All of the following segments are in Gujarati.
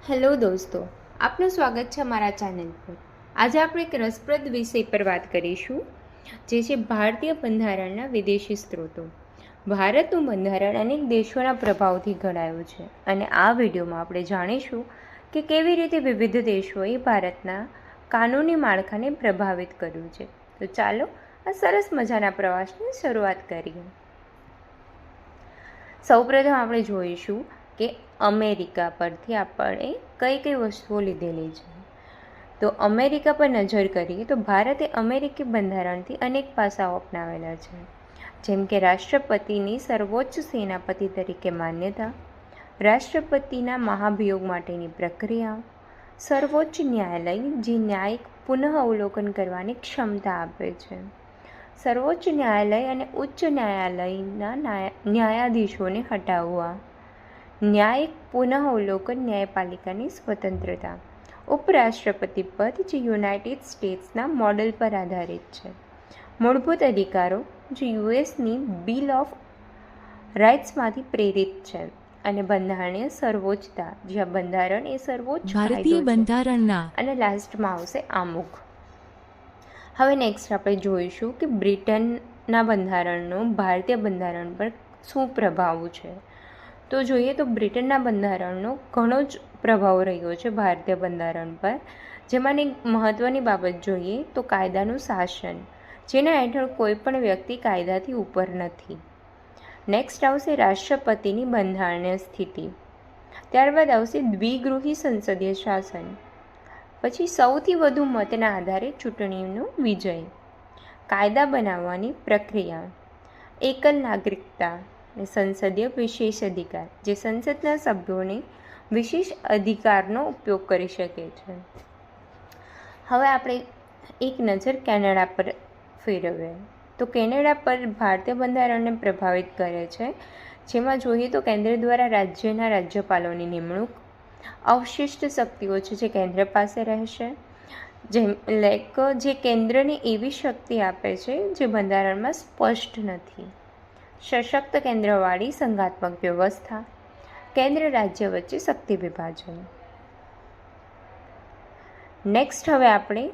હેલો દોસ્તો, આપનું સ્વાગત છે અમારા ચેનલ પર। આજે આપણે એક રસપ્રદ વિષય પર વાત કરીશું, જે છે ભારતીય બંધારણના વિદેશી સ્ત્રોતો। ભારતનું બંધારણ અનેક દેશોના પ્રભાવથી ઘડાયું છે અને આ વિડીયોમાં આપણે જાણીશું કે કેવી રીતે વિવિધ દેશોએ ભારતના કાનૂની માળખાને પ્રભાવિત કર્યું છે। તો ચાલો આ સરસ મજાના પ્રવાસની શરૂઆત કરીએ। સૌપ્રથમ આપણે જોઈશું કે અમેરિકા પરથી આપણે કઈ કઈ વસ્તુઓ લીધેલી છે। તો અમેરિકા પર નજર કરીએ તો ભારતે અમેરિકી બંધારણથી અનેક પાસાઓ અપનાવેલા છે, જેમ કે રાષ્ટ્રપતિની સર્વોચ્ચ સેનાપતિ તરીકે માન્યતા, રાષ્ટ્રપતિના મહાભિયોગ માટેની પ્રક્રિયા, સર્વોચ્ચ ન્યાયાલય જે ન્યાયિક પુનઃ અવલોકન કરવાની ક્ષમતા આપે છે, સર્વોચ્ચ ન્યાયાલય અને ઉચ્ચ ન્યાયાલયના ન્યાયાધીશોને હટાવવા, ન્યાયિક પુનઃ અવલોકન ન્યાયપાલિકાની સ્વતંત્રતા, ઉપરાષ્ટ્રપતિ પદ જે યુનાઇટેડ સ્ટેટ્સના મોડેલ પર આધારિત છે, મૂળભૂત અધિકારો જે યુએસની બિલ ઓફ રાઇટ્સમાંથી પ્રેરિત છે, અને બંધારણીય સર્વોચ્ચતા જ્યાં બંધારણ એ સર્વોચ્ચ ભારતીય બંધારણના અને લાસ્ટમાં આવશે આમુખ। હવે નેક્સ્ટ આપણે જોઈશું કે બ્રિટનના બંધારણનો ભારતીય બંધારણ પર શું પ્રભાવ છે। તો જોઈએ તો બ્રિટનના બંધારણનો ઘણો જ પ્રભાવ રહ્યો છે ભારતીય બંધારણ પર, જેમાંની મહત્ત્વની બાબત જોઈએ તો કાયદાનું શાસન, જેના હેઠળ કોઈ પણ વ્યક્તિ કાયદાથી ઉપર નથી। નેક્સ્ટ આવશે રાષ્ટ્રપતિની બંધારણીય સ્થિતિ, ત્યારબાદ આવશે દ્વિગૃહી સંસદીય શાસન, પછી સૌથી વધુ મતના આધારે ચૂંટણીનો વિજય, કાયદા બનાવવાની પ્રક્રિયા, એકલ નાગરિકતા અને સંસદીય વિશેષ અધિકાર જે સંસદના સભ્યોને વિશેષ અધિકારનો ઉપયોગ કરી શકે છે। હવે આપણે એક નજર કેનેડા પર ફેરવીએ તો કેનેડા પર ભારતીય બંધારણને પ્રભાવિત કરે છે, જેમાં જોઈએ તો કેન્દ્ર દ્વારા રાજ્યના રાજ્યપાલોની નિમણૂક, અવશિષ્ટ શક્તિઓ છે જે કેન્દ્ર પાસે રહેશે, જે કેન્દ્રને એવી શક્તિ આપે છે જે બંધારણમાં સ્પષ્ટ નથી, સશક્ત કેન્દ્રવાળી સંઘાત્મક વ્યવસ્થા, કેન્દ્ર રાજ્ય વચ્ચે શક્તિ વિભાજન। નેક્સ્ટ હવે આપણે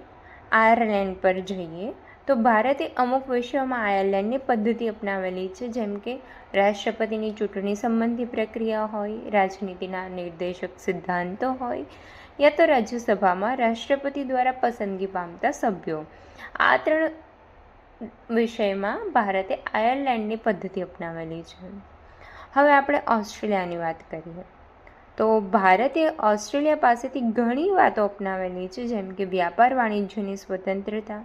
આયર્લેન્ડ પર જઈએ તો ભારતે અમુક વિષયોમાં આયર્લેન્ડની પદ્ધતિ અપનાવેલી છે, જેમ કે રાષ્ટ્રપતિની ચૂંટણી સંબંધી પ્રક્રિયા હોય, રાજનીતિના નિર્દેશક સિદ્ધાંતો હોય, યા તો રાજ્યસભામાં રાષ્ટ્રપતિ દ્વારા પસંદગી પામતા સભ્યો। આ ત્રણ વિષયમાં ભારતે આયર્લેન્ડની પદ્ધતિ અપનાવેલી છે। હવે આપણે ઓસ્ટ્રેલિયાની વાત કરીએ તો ભારતે ઓસ્ટ્રેલિયા પાસેથી ઘણી વાતો અપનાવેલી છે, જેમ કે વ્યાપાર વાણિજ્યની સ્વતંત્રતા,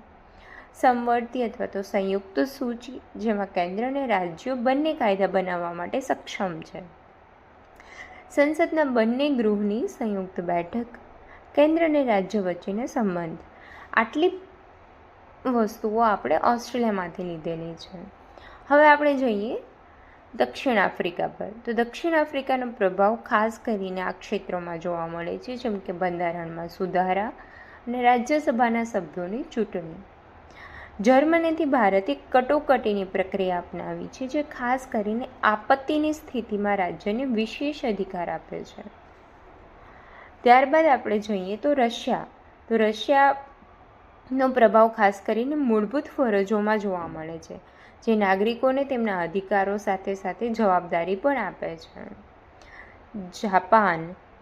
સમવર્તી અથવા તો સંયુક્ત સૂચિ જેમાં કેન્દ્ર અને રાજ્યો બંને કાયદા બનાવવા માટે સક્ષમ છે, સંસદના બંને ગૃહની સંયુક્ત બેઠક, કેન્દ્ર અને રાજ્ય વચ્ચેનો સંબંધ। આટલી વસ્તુઓ આપણે ઓસ્ટ્રેલિયામાંથી લીધેલી છે। હવે આપણે જોઈએ દક્ષિણ આફ્રિકા પર તો દક્ષિણ આફ્રિકાનો પ્રભાવ ખાસ કરીને આ ક્ષેત્રોમાં જોવા મળે છે, જેમ કે બંધારણમાં સુધારા અને રાજ્યસભાના સભ્યોની ચૂંટણી। જર્મનીથી ભારતે કટોકટીની પ્રક્રિયા અપનાવી છે, જે ખાસ કરીને આપત્તિની સ્થિતિમાં રાજ્યને વિશેષ અધિકાર આપે છે। ત્યારબાદ આપણે જોઈએ તો રશિયાનો પ્રભાવ ખાસ કરીને મૂળભૂત ફરજોમાં જોવા મળે છે, જે નાગરિકોને તેમના અધિકારો સાથે સાથે જવાબદારી પણ આપે છે।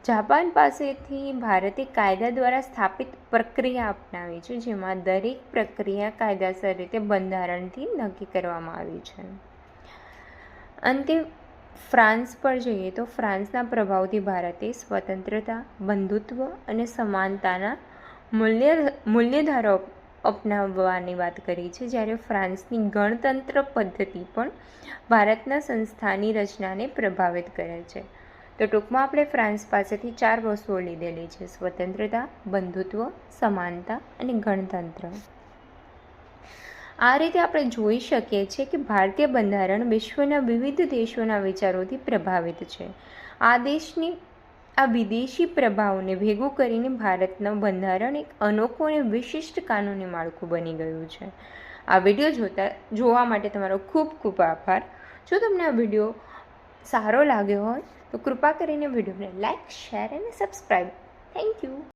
જાપાન પાસેથી ભારતે કાયદા દ્વારા સ્થાપિત પ્રક્રિયા અપનાવી છે, જેમાં દરેક પ્રક્રિયા કાયદાસર રીતે બંધારણથી નક્કી કરવામાં આવી છે। અંતે ફ્રાન્સ પર જઈએ તો ફ્રાન્સના પ્રભાવથી ભારતે સ્વતંત્રતા, બંધુત્વ અને સમાનતાના મૂલ્યધારો અપનાવવાની વાત કરી છે, જ્યારે ફ્રાન્સની ગણતંત્ર પદ્ધતિ પણ ભારતના સંસ્થાની રચનાને પ્રભાવિત કરે છે। તો ટૂંકમાં આપણે ફ્રાન્સ પાસેથી 4 વસ્તુઓ લીધેલી છે: સ્વતંત્રતા, બંધુત્વ, સમાનતા અને ગણતંત્ર। આ રીતે આપણે જોઈ શકીએ છીએ કે ભારતીય બંધારણ વિશ્વના વિવિધ દેશોના વિચારોથી પ્રભાવિત છે। આ વિદેશી પ્રભાવને ભેગું કરીને ભારતનું બંધારણ એક અનોખું અને વિશિષ્ટ કાનૂની માળખું બની ગયું છે। આ વિડીયો જોવા માટે તમારો ખૂબ ખૂબ આભાર। જો તમને આ વિડીયો સારો લાગ્યો હોય તો કૃપા કરીને વિડીયોને લાઇક, શેર અને સબસ્ક્રાઈબ. Thank you.